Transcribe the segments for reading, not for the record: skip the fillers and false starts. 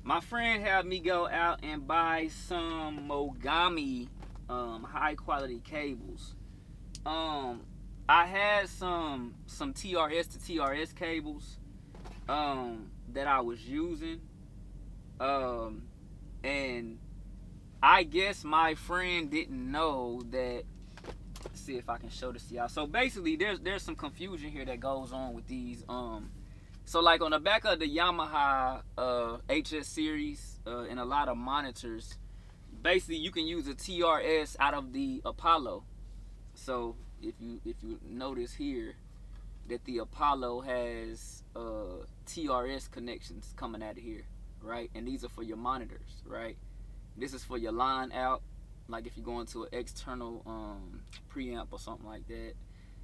My friend had me go out and buy some Mogami high quality cables. Um, I had some TRS to TRS cables that I was using, um, and I guess my friend didn't know that. Let's see if I can show this to y'all. So basically, there's some confusion here that goes on with these. So like on the back of the Yamaha HS series and a lot of monitors, basically you can use a TRS out of the Apollo. So if you notice here that the Apollo has TRS connections coming out of here, right? And these are for your monitors, right? This is for your line out, like if you go into an external preamp or something like that.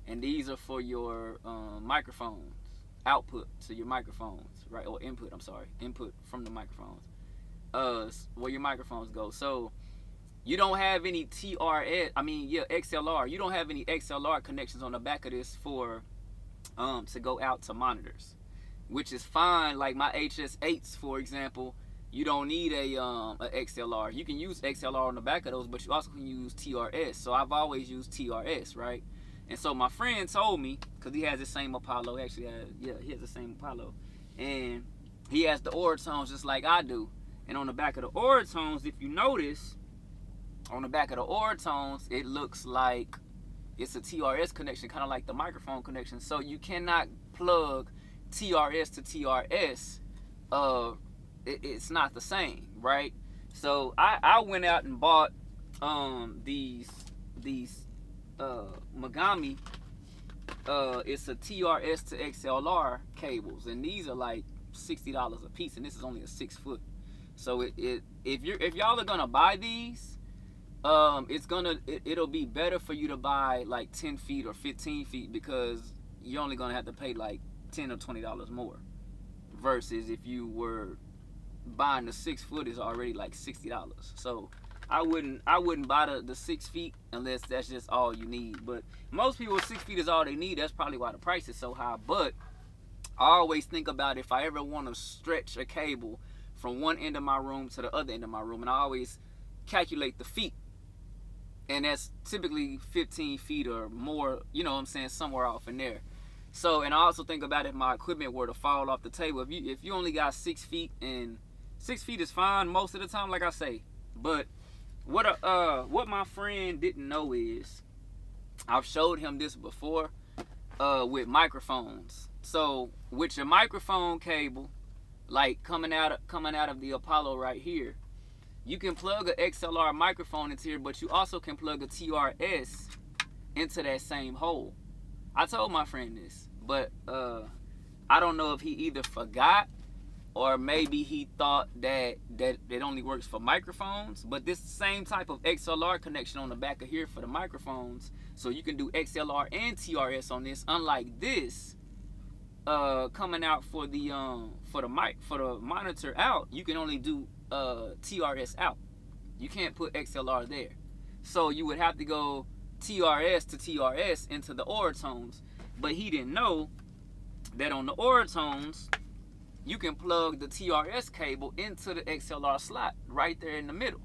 And these are for your microphones, output to your microphones, right? Or input, I'm sorry, input from the microphones. Where your microphones go. So you don't have any TRS, XLR. You don't have any XLR connections on the back of this for to go out to monitors, which is fine. Like my HS8s, for example, you don't need a XLR. You can use XLR on the back of those, but you also can use TRS. So I've always used TRS, right? And so my friend told me, because he has the same Apollo, he has the same Apollo, and he has the Oratones just like I do. And on the back of the Oratones, if you notice, on the back of the Oratones, it looks like it's a TRS connection, kind of like the microphone connection. So you cannot plug TRS to TRS. It's not the same, right? So I went out and bought these Mogami. It's a TRS to XLR cables, and these are like $60 a piece, and this is only a 6 foot. So if y'all are gonna buy these, it'll be better for you to buy like 10 feet or 15 feet, because you're only gonna have to pay like $10 or $20 more, versus if you were buying the 6 foot is already like $60. So I wouldn't buy the 6 feet unless that's just all you need. But most people, 6 feet is all they need. That's probably why the price is so high. But I always think about if I ever want to stretch a cable from one end of my room to the other end of my room, and I always calculate the feet, and that's typically 15 feet or more, you know what I'm saying, somewhere off in there. So, and I also think about if my equipment were to fall off the table. If you only got 6 feet, and 6 feet is fine most of the time, like I say. But what my friend didn't know is, I've showed him this before with microphones. So with your microphone cable, like coming out of the Apollo right here, you can plug an XLR microphone into here, but you also can plug a TRS into that same hole. I told my friend this, but I don't know if he either forgot or maybe he thought that it only works for microphones. But this same type of XLR connection on the back of here for the microphones, so you can do XLR and TRS on this. Unlike this, coming out for the monitor out, you can only do TRS out. You can't put XLR there. So you would have to go TRS to TRS into the Oratones. But he didn't know that on the Oratones, you can plug the TRS cable into the XLR slot right there in the middle.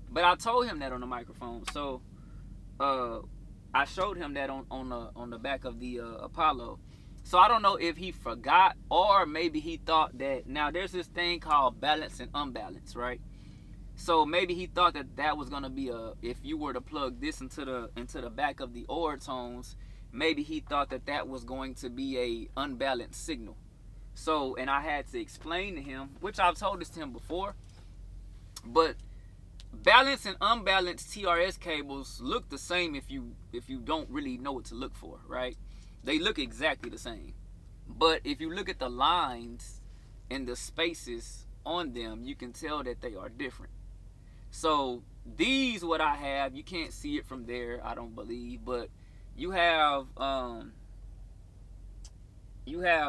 But I told him that on the microphone. So I showed him that on the back of the Apollo. So I don't know if he forgot, or maybe he thought that, now there's this thing called balance and unbalance, right? So maybe he thought that was gonna be if you were to plug this into the back of the Oratones, maybe he thought that was going to be a unbalanced signal. So, and I had to explain to him, which I've told this to him before, but balanced and unbalanced TRS cables look the same if you don't really know what to look for, right? They look exactly the same. But if you look at the lines and the spaces on them, you can tell that they are different. So these, what I have, you can't see it from there, I don't believe, but you have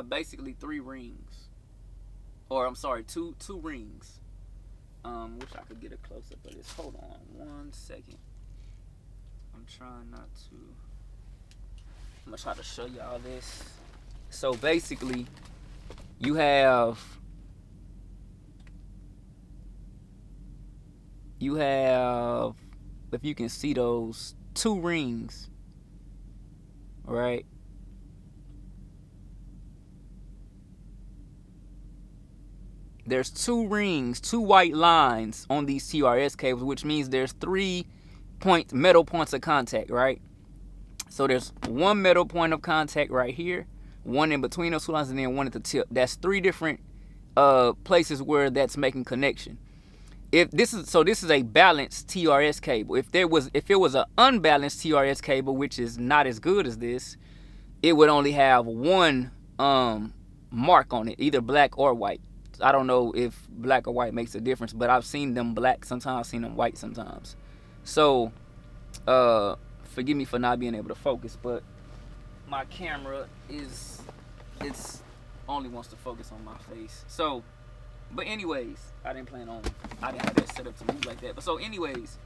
basically 3 rings, or I'm sorry, two rings. Wish I could get a close up of this. Hold on 1 second. I'm trying not to. I'm gonna try to show y'all this. So basically, you have you have, if you can see those, 2 rings, right? There's 2 rings, 2 white lines on these TRS cables, which means there's 3 metal points of contact, right? So there's 1 metal point of contact right here, 1 in between those 2 lines, and then 1 at the tip. That's 3 different places where that's making connection. This is a balanced TRS cable. If it was an unbalanced TRS cable, which is not as good as this, it would only have 1 mark on it, either black or white. I don't know if black or white makes a difference, but I've seen them black sometimes, I've seen them white sometimes. So forgive me for not being able to focus, but my camera it's only wants to focus on my face. So, but anyways, I didn't have that set up to move like that. But so anyways,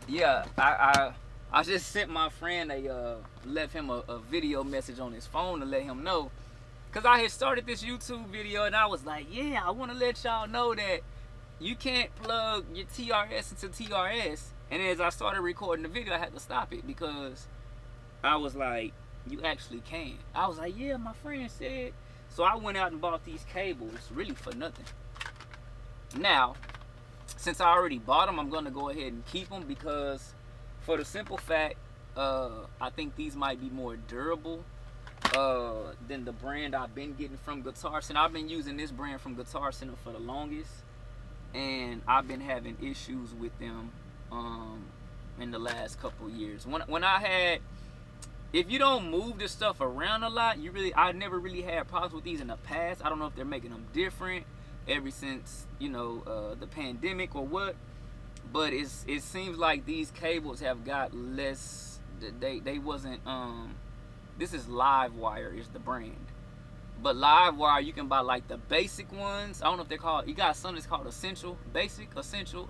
yeah, I just sent my friend left him a video message on his phone to let him know, because I had started this YouTube video and I was like, yeah, I want to let y'all know that you can't plug your TRS into TRS. And as I started recording the video, I had to stop it because I was like, you actually can. I was like, yeah, my friend said. So I went out and bought these cables really for nothing. Now, since I already bought them, I'm going to go ahead and keep them because for the simple fact, I think these might be more durable than the brand I've been getting from Guitar Center. I've been using this brand from Guitar Center for the longest, and I've been having issues with them in the last couple years. When I had, if you don't move this stuff around a lot, I never really had problems with these in the past. I don't know if they're making them different ever since, you know, the pandemic or what, but it seems like these cables have got less. They wasn't this is Livewire is the brand, but Livewire, you can buy like the basic ones. I don't know if they're called, you got some that's called Essential, Basic, Essential,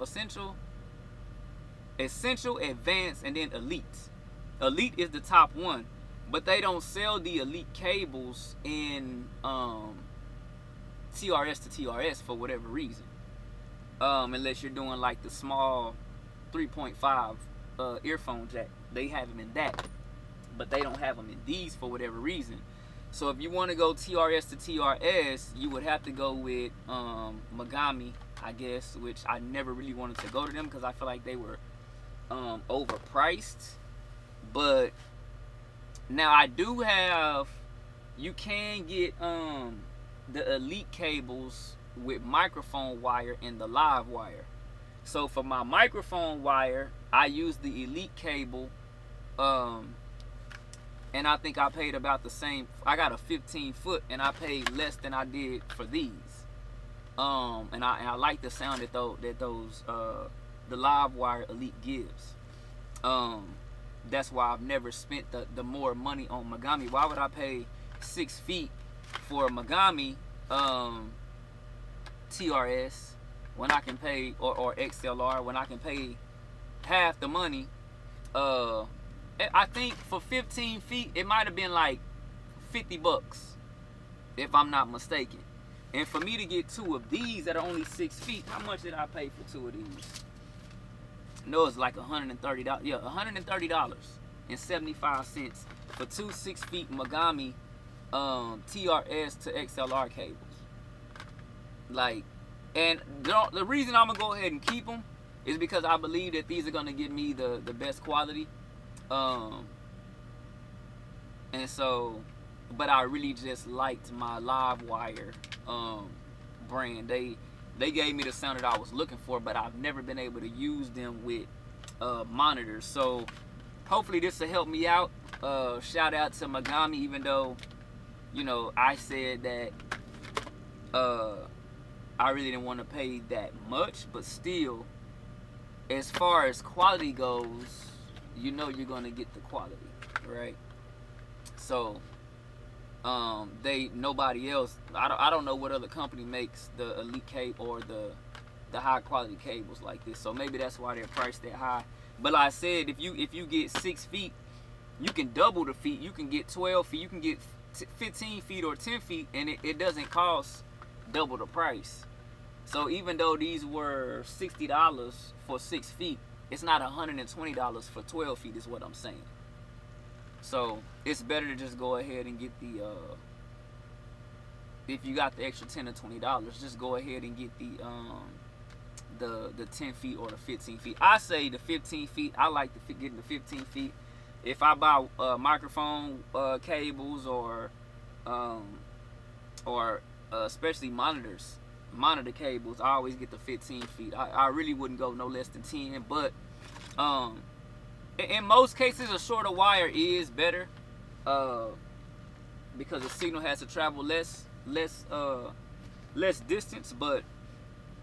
Advanced, and then Elite. Elite is the top one, but they don't sell the Elite cables in TRS to TRS for whatever reason, unless you're doing like the small 3.5 earphone jack. They have them in that, but they don't have them in these for whatever reason. So if you want to go TRS to TRS, you would have to go with Mogami, I guess, which I never really wanted to go to them because I feel like they were overpriced. But now I do have, you can get the Elite cables with microphone wire and the Livewire. So for my microphone wire, I use the Elite cable, and I think I paid about the same. I got a 15-foot, and I paid less than I did for these. And I like the sound that those the Livewire Elite gives. That's why I've never spent the more money on Mogami. Why would I pay 6 feet for a Mogami TRS when I can pay, or XLR, when I can pay half the money? I think for 15 feet, it might have been like 50 bucks, if I'm not mistaken. And for me to get 2 of these that are only 6 feet, how much did I pay for 2 of these? No, it's like $130. Yeah, $130.75 for 2 6-feet Mogami TRS to XLR cables. Like, and the reason I'm gonna go ahead and keep them is because I believe that these are gonna give me the best quality. And so, but I really just liked my Livewire brand. They gave me the sound that I was looking for, but I've never been able to use them with monitors. So hopefully this will help me out. Shout out to Mogami, even though, you know, I said that I really didn't want to pay that much, but still, as far as quality goes, you know you're gonna get the quality, right? So nobody else, I don't know what other company makes the Elite cable or the high quality cables like this. So maybe that's why they're priced that high. But like I said, if you get 6 feet, you can double the feet. You can get 12 feet. You can get 15 feet or 10 feet, and it doesn't cost double the price. So even though these were $60 for 6 feet, it's not $120 for 12 feet is what I'm saying. So it's better to just go ahead and get the, if you got the extra $10 or $20, just go ahead and get the 10 feet or the 15 feet. I say the 15 feet. I like getting the 15 feet. If I buy microphone cables or especially monitor cables, I always get the 15 feet. I really wouldn't go no less than 10, but in most cases a shorter wire is better because the signal has to travel less distance. But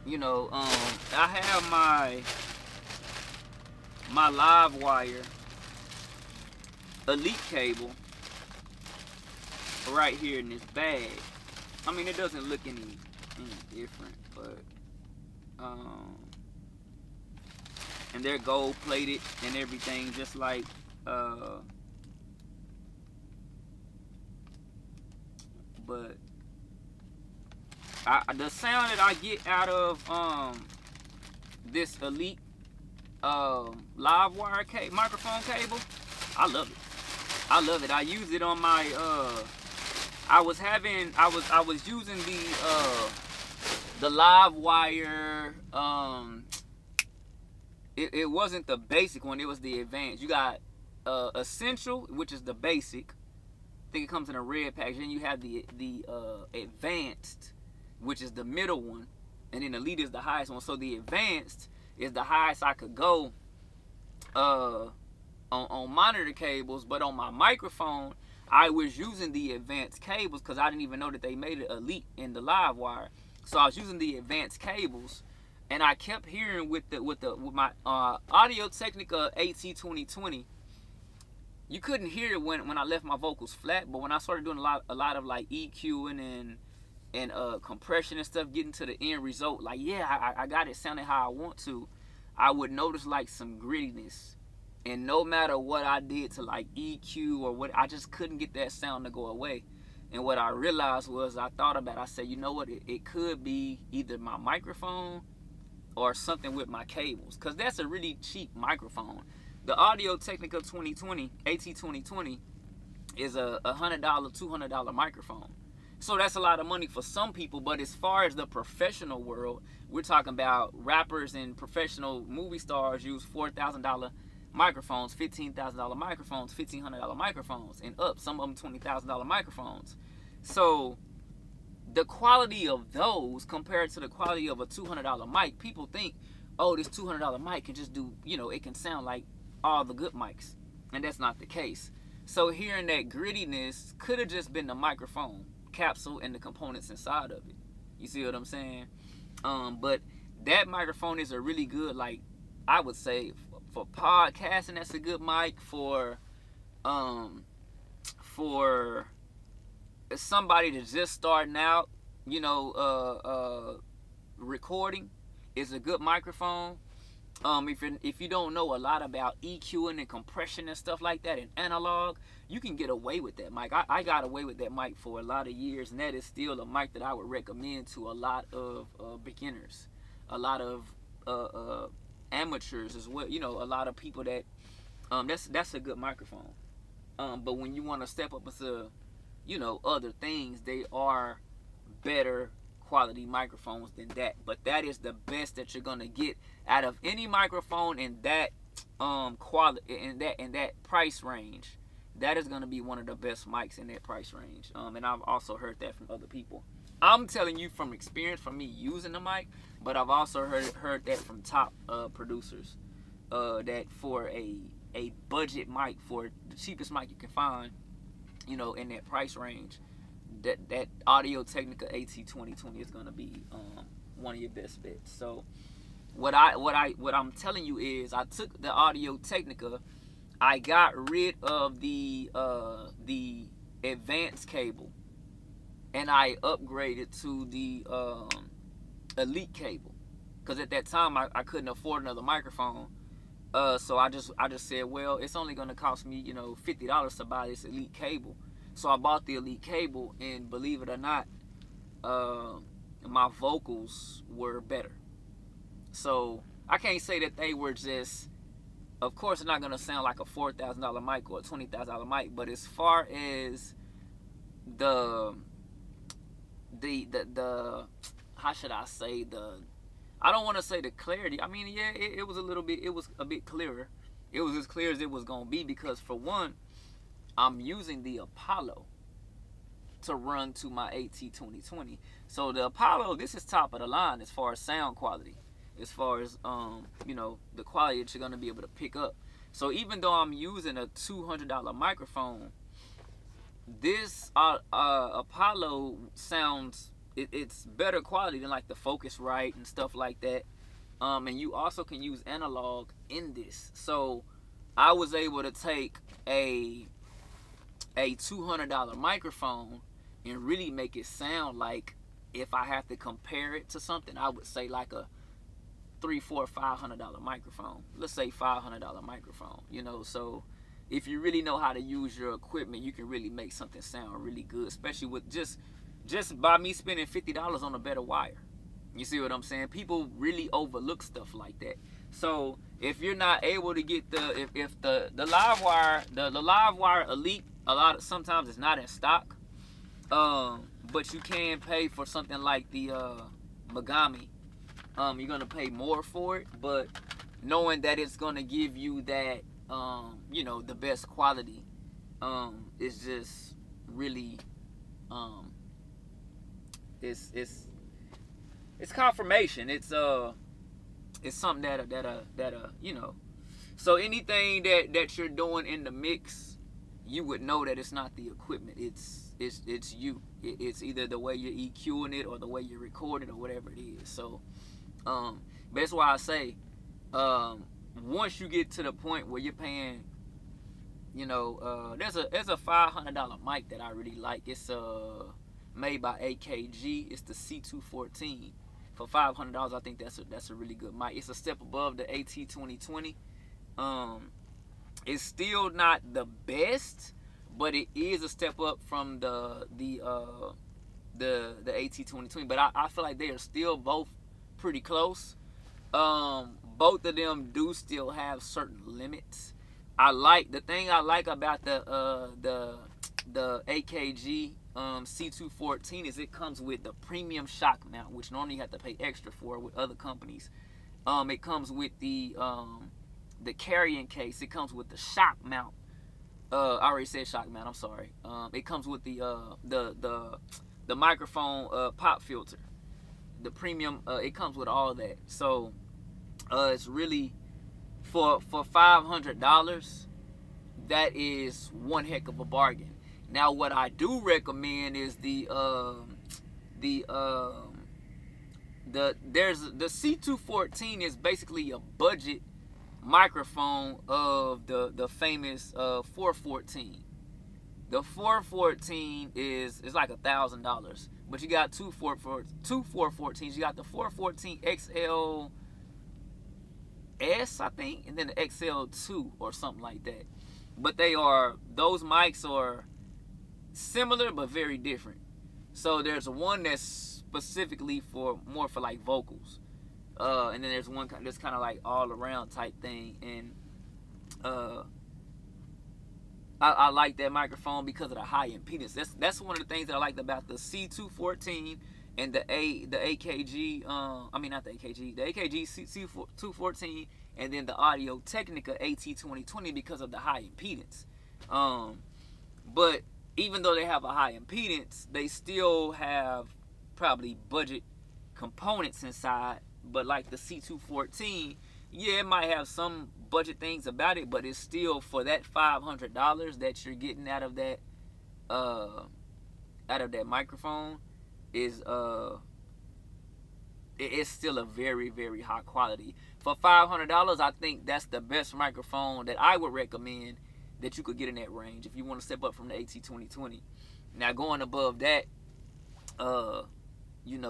you know, I have my live wire Elite cable right here in this bag. I mean, it doesn't look any different, but and they're gold plated and everything, just like but the sound that I get out of this Elite live wire microphone cable, I love it. I love it. I use it on my I was using the live wire, it wasn't the basic one, it was the advanced. You got Essential, which is the basic. I think it comes in a red package. Then you have the advanced, which is the middle one, and then Elite is the highest one. So the advanced is the highest I could go on monitor cables, but on my microphone I was using the advanced cables because I didn't even know that they made it Elite in the live wire. So I was using the advanced cables, and I kept hearing with my Audio Technica AT2020. You couldn't hear it when I left my vocals flat, but when I started doing a lot of like EQing and compression and stuff, getting to the end result, like yeah, I got it sounding how I want to, I would notice like some grittiness. And no matter what I did to like EQ or what, I just couldn't get that sound to go away. And what I realized was, I thought about it, I said, you know what, it could be either my microphone or something with my cables, because that's a really cheap microphone. The Audio Technica 2020, AT2020, is a $100, $200 microphone. So that's a lot of money for some people, but as far as the professional world, we're talking about rappers and professional movie stars use $4,000 microphones, $15,000 microphones, $1,500 microphones, and up. Some of them $20,000 microphones. So the quality of those compared to the quality of a $200 mic, people think, oh, this $200 mic can just do, you know, it can sound like all the good mics, and that's not the case. So hearing that grittiness could have just been the microphone capsule and the components inside of it. You see what I'm saying? But that microphone is a really good, like, I would say, for podcasting, that's a good mic. For somebody that's just starting out, you know, recording, is a good microphone. If you don't know a lot about EQing and compression and stuff like that and analog, you can get away with that mic. I got away with that mic for a lot of years, and that is still a mic that I would recommend to a lot of beginners, a lot of amateurs as well. You know, a lot of people that that's a good microphone. But when you want to step up into, you know, other things, they are better quality microphones than that. But that is the best that you're gonna get out of any microphone in that quality, in that price range. That is gonna be one of the best mics in that price range. And I've also heard that from other people. I'm telling you from experience, from me using the mic, but I've also heard that from top producers, that for a budget mic, for the cheapest mic you can find, you know, in that price range, that Audio Technica AT2020 is gonna be one of your best bets. So what I'm telling you is, I took the Audio Technica, I got rid of the advanced cable, and I upgraded to the Elite cable, because at that time I couldn't afford another microphone. So I just said, well, it's only gonna cost me, you know, $50 to buy this Elite cable. So I bought the Elite cable, and believe it or not, my vocals were better. So I can't say that they were just, of course it's not gonna sound like a $4,000 mic or a $20,000 mic, but as far as the how should I say, I don't want to say the clarity. I mean, yeah, it was a bit clearer. It was as clear as it was gonna be, because for one, I'm using the Apollo to run to my AT2020. So the Apollo, this is top of the line as far as sound quality, as far as the quality that you're gonna be able to pick up. So even though I'm using a $200 microphone, this Apollo sounds, it's better quality than like the Focusrite and stuff like that. And you also can use analog in this. So I was able to take a $200 microphone and really make it sound like, if I have to compare it to something, I would say like a $300, $400, $500 microphone. Let's say $500 microphone. So if you really know how to use your equipment, you can really make something sound really good, especially with just by me spending $50 on a better wire. You see what I'm saying? People really overlook stuff like that. So if you're not able to get if the Livewire Elite, sometimes it's not in stock, but you can pay for something like the Mogami. You're gonna pay more for it, but knowing that it's gonna give you that the best quality is just really it's confirmation. It's something that so anything that you're doing in the mix, you would know that it's not the equipment, it's you. It's either the way you're EQing it or the way you record it or whatever it is. So but that's why I say, once you get to the point where you're paying, there's a $500 mic that I really like. It's made by AKG. It's the C214. For $500, I think that's a really good mic. It's a step above the AT2020. It's still not the best, but it is a step up from the AT2020. But I feel like they are still both pretty close. Both of them do still have certain limits. The thing I like about the AKG C214 is it comes with the premium shock mount, which normally you have to pay extra for with other companies. It comes with the carrying case. It comes with the shock mount. I already said shock mount. I'm sorry. It comes with the microphone pop filter. The premium. It comes with all that. So it's really for $500. That is one heck of a bargain. Now, what I do recommend is the C214 is basically a budget microphone of the famous 414. The 414 is like $1,000, but you got two 414s. You got the 414 XLS, I think, and then the XL2 or something like that. But those mics are similar but very different. So there's one that's specifically more for like vocals, and then there's one that's kind of like all around type thing. And I like that microphone because of the high impedance. That's one of the things that I liked about the C214 and the AKG. I mean, not the AKG, the AKG C214, and then the Audio Technica AT2020, because of the high impedance. But even though they have a high impedance, they still have probably budget components inside. But like the C214, yeah, it might have some budget things about it, but it's still, for that $500 that you're getting out of that microphone, is it's still a very, very high quality. For $500, I think that's the best microphone that I would recommend that you could get in that range if you want to step up from the AT2020. Now, going above that,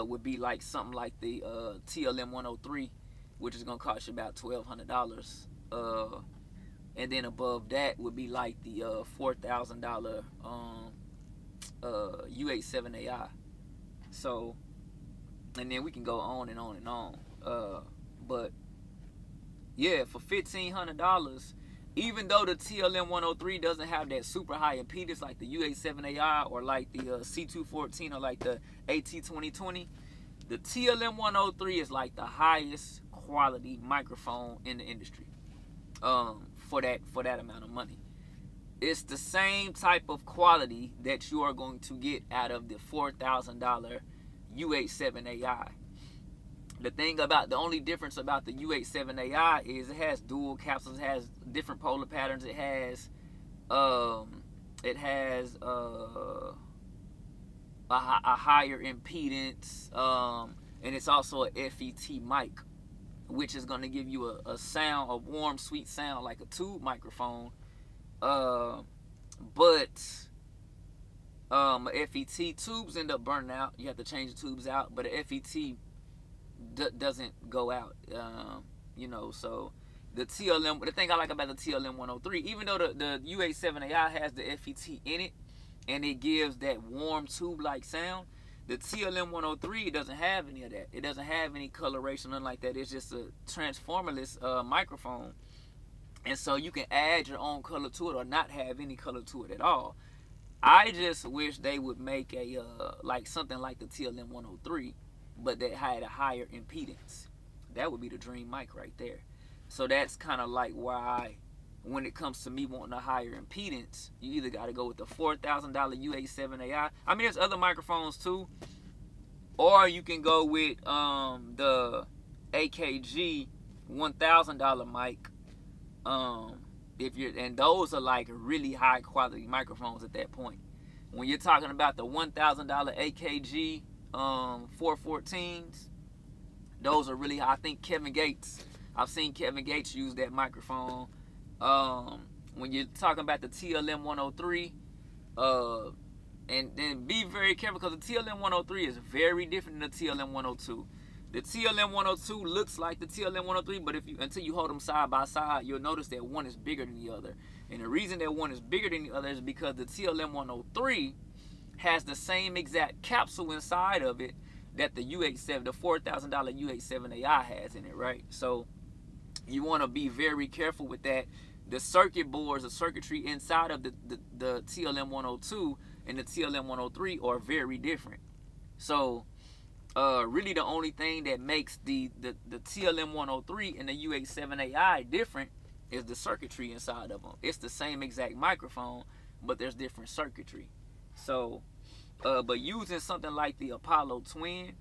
would be like something like the TLM 103, which is gonna cost you about $1,200. And then above that would be like the $4,000 U87AI. So and then we can go on and on and on. But yeah, for $1,500, even though the TLM 103 doesn't have that super high impedance like the UA7AI or like the C214 or like the AT2020, the TLM 103 is like the highest quality microphone in the industry. For that amount of money, it's the same type of quality that you are going to get out of the $4,000 U87AI. The only difference about the U87AI is it has dual capsules, it has different polar patterns, it has a higher impedance, and it's also a FET mic, which is going to give you a sound, a warm, sweet sound like a tube microphone. But FET tubes end up burning out. You have to change the tubes out, but a FET doesn't go out. So the thing I like about the TLM 103, even though the UA7AI has the FET in it, and it gives that warm tube-like sound, the TLM 103 doesn't have any of that. It doesn't have any coloration, nothing like that. It's just a transformerless microphone. And so you can add your own color to it or not have any color to it at all. I just wish they would make a like something like the TLM 103, but that had a higher impedance. That would be the dream mic right there. So that's kind of like why, when it comes to me wanting a higher impedance, you either got to go with the $4,000 UA7AI. I mean, there's other microphones too, or you can go with the AKG $1,000 mic. And those are like really high quality microphones at that point. When you're talking about the $1,000 AKG 414s, those are really high. I think I've seen Kevin Gates use that microphone. When you're talking about the TLM 103, and then be very careful, because the TLM 103 is very different than the TLM 102. The TLM 102 looks like the TLM 103, but until you hold them side by side, you'll notice that one is bigger than the other. And the reason that one is bigger than the other is because the TLM 103 has the same exact capsule inside of it that the the $4,000 UA7AI has in it, right? So you want to be very careful with that. The circuit boards, the circuitry inside of the TLM 102 and the TLM 103 are very different. So really the only thing that makes the TLM 103 and the UA7AI different is the circuitry inside of them. It's the same exact microphone, but there's different circuitry. So, but using something like the Apollo Twin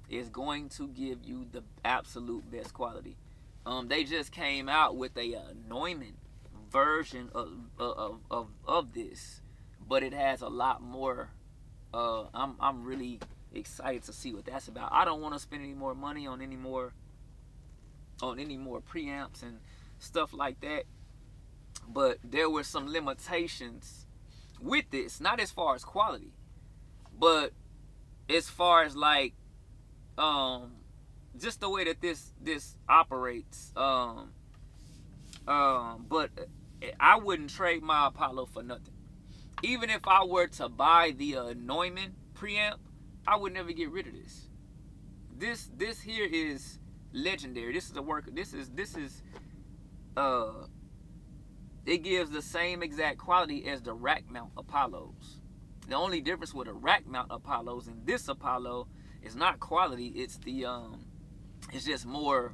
is going to give you the absolute best quality. They just came out with a Neumann version of this, but it has a lot more. I'm really excited to see what that's about. I don't want to spend any more money on any more preamps and stuff like that, but there were some limitations with this, not as far as quality, but as far as like just the way that this operates. But I wouldn't trade my Apollo for nothing. Even if I were to buy the Neumann preamp, I would never get rid of this. This here is legendary. This is a work. This is it gives the same exact quality as the rack mount Apollos. The only difference with the rack mount Apollos and this Apollo is not quality. It's the it's just more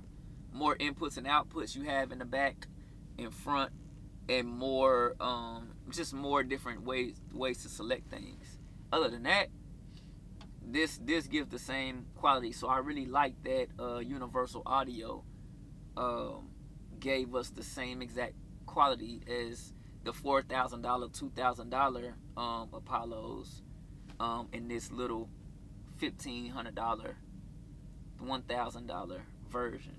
inputs and outputs you have in the back, in front, and more just more different ways to select things. Other than that, this gives the same quality. So I really like that Universal Audio gave us the same exact quality as the $4,000, $2,000 Apollos in this little $1,500, $1,000 version.